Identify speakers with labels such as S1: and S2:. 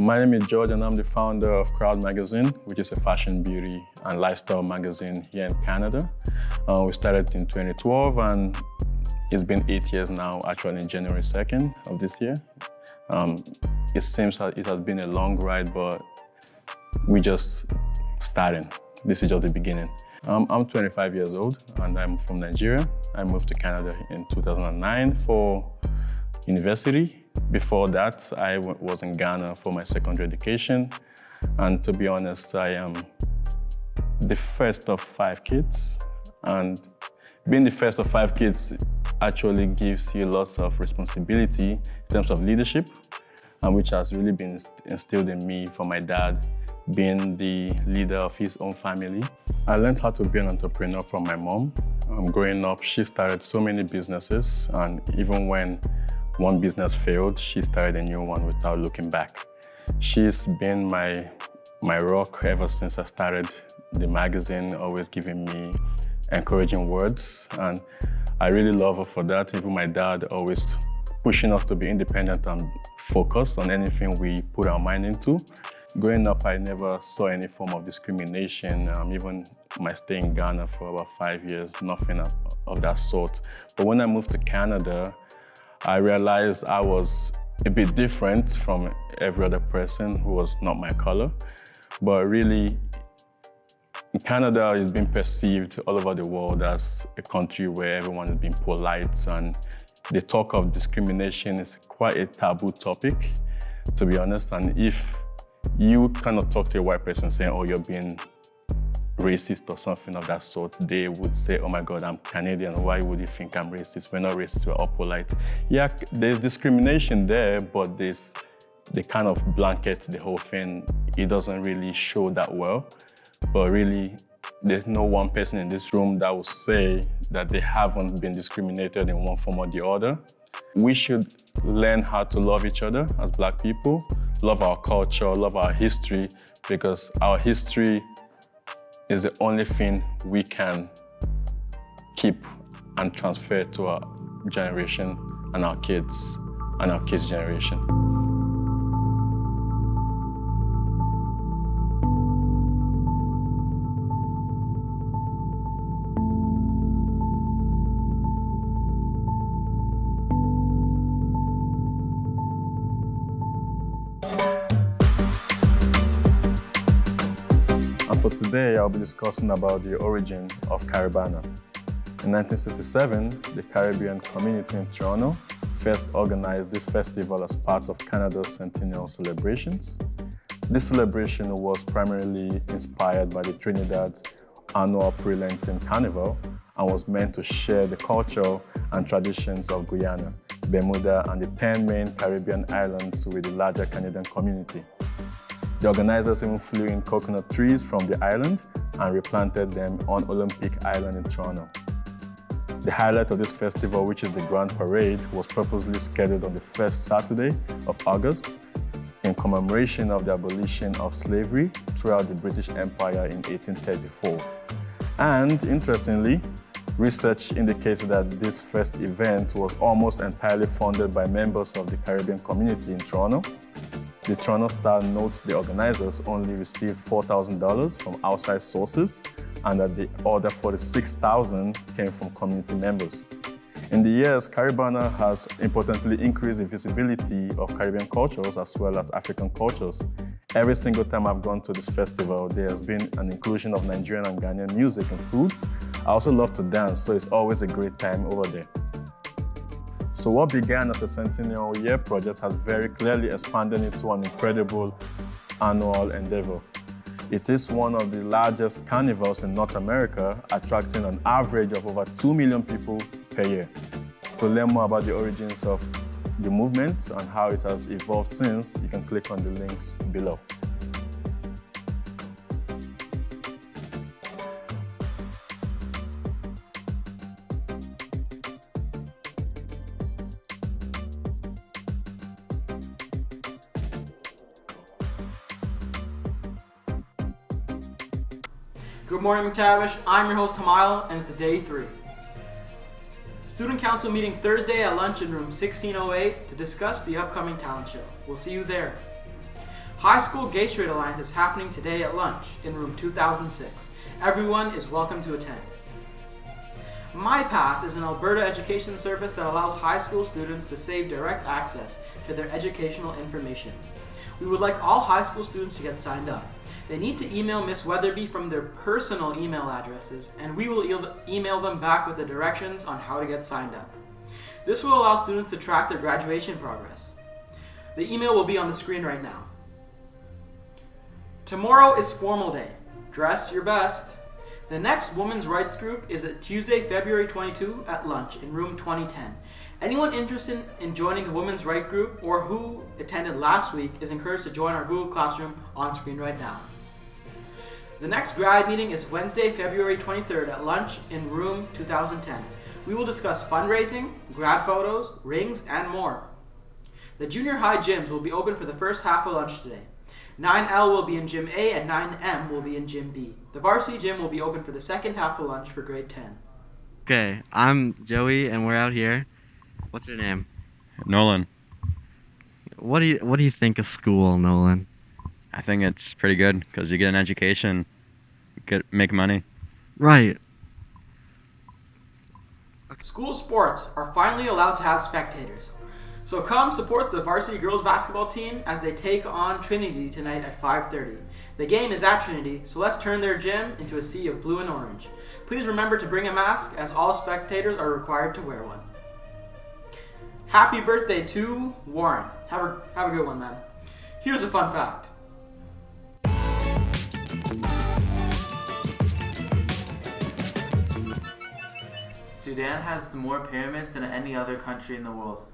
S1: My name is George and I'm the founder of Crowd Magazine, which is a fashion, beauty and lifestyle magazine here in Canada. We started in 2012 and it's been 8 years now, actually in January 2nd of this year. It seems that it has been a long ride, but we're just starting. This is just the beginning. I'm 25 years old and I'm from Nigeria. I moved to Canada in 2009 for university. Before that, I was in Ghana for my secondary education. And to be honest, I am the first of 5 kids. And being the first of 5 kids actually gives you lots of responsibility in terms of leadership, and which has really been instilled in me from my dad, being the leader of his own family. I learned how to be an entrepreneur from my mom. Growing up, she started so many businesses, and even when one business failed, she started a new one without looking back. She's been my rock ever since I started the magazine, always giving me encouraging words, and I really love her for that. Even my dad always pushing us to be independent and focused on anything we put our mind into. Growing up, I never saw any form of discrimination. Even my stay in Ghana for about 5 years, nothing of that sort. But when I moved to Canada, I realized I was a bit different from every other person who was not my color. But really, Canada is being perceived all over the world as a country where everyone is being polite, and the talk of discrimination is quite a taboo topic, to be honest. And if you cannot talk to a white person saying, oh, you're being racist or something of that sort, they would say, oh my God, I'm Canadian, why would you think I'm racist? We're not racist, we're all polite. Yeah, there's discrimination there, but they kind of blanket the whole thing. It doesn't really show that well, but really, there's no one person in this room that will say that they haven't been discriminated in one form or the other. We should learn how to love each other as Black people, love our culture, love our history, because our history is the only thing we can keep and transfer to our generation and our kids' generation. For today, I'll be discussing about the origin of Caribana. In 1967, the Caribbean community in Toronto first organized this festival as part of Canada's centennial celebrations. This celebration was primarily inspired by the Trinidad annual Pre-Lenten Carnival and was meant to share the culture and traditions of Guyana, Bermuda, and the 10 main Caribbean islands with the larger Canadian community. The organizers even flew in coconut trees from the island and replanted them on Olympic Island in Toronto. The highlight of this festival, which is the Grand Parade, was purposely scheduled on the first Saturday of August in commemoration of the abolition of slavery throughout the British Empire in 1834. And interestingly, research indicates that this first event was almost entirely funded by members of the Caribbean community in Toronto. The Toronto Star notes the organizers only received $4,000 from outside sources and that the other $46,000 came from community members. In the years, Caribana has importantly increased the visibility of Caribbean cultures as well as African cultures. Every single time I've gone to this festival, there has been an inclusion of Nigerian and Ghanaian music and food. I also love to dance, so it's always a great time over there. So what began as a centennial year project has very clearly expanded into an incredible annual endeavor. It is one of the largest carnivals in North America, attracting an average of over 2 million people per year. To learn more about the origins of the movement and how it has evolved since, you can click on the links below.
S2: Good morning, McTavish. I'm your host, Hamail, and it's day 3. Student Council meeting Thursday at lunch in room 1608 to discuss the upcoming talent show. We'll see you there. High School Gay Straight Alliance is happening today at lunch in room 2006. Everyone is welcome to attend. MyPass is an Alberta education service that allows high school students to save direct access to their educational information. We would like all high school students to get signed up. They need to email Miss Weatherby from their personal email addresses, and we will email them back with the directions on how to get signed up. This will allow students to track their graduation progress. The email will be on the screen right now. Tomorrow is formal day. Dress your best. The next women's rights group is at Tuesday, February 22 at lunch in room 2010. Anyone interested in joining the women's rights group or who attended last week is encouraged to join our Google Classroom on screen right now. The next grad meeting is Wednesday, February 23rd at lunch in room 2010. We will discuss fundraising, grad photos, rings, and more. The junior high gyms will be open for the first half of lunch today. 9L will be in Gym A and 9M will be in Gym B. The varsity gym will be open for the second half of lunch for grade 10.
S3: Okay, I'm Joey and we're out here. What's your name?
S4: Nolan.
S3: What do you think of school, Nolan?
S4: I think it's pretty good because you get an education, make money.
S3: Right.
S2: School sports are finally allowed to have spectators. So come support the varsity girls basketball team as they take on Trinity tonight at 5:30. The game is at Trinity, so let's turn their gym into a sea of blue and orange. Please remember to bring a mask as all spectators are required to wear one. Happy birthday to Warren. Have a good one, man. Here's a fun fact.
S5: Sudan has more pyramids than any other country in the world.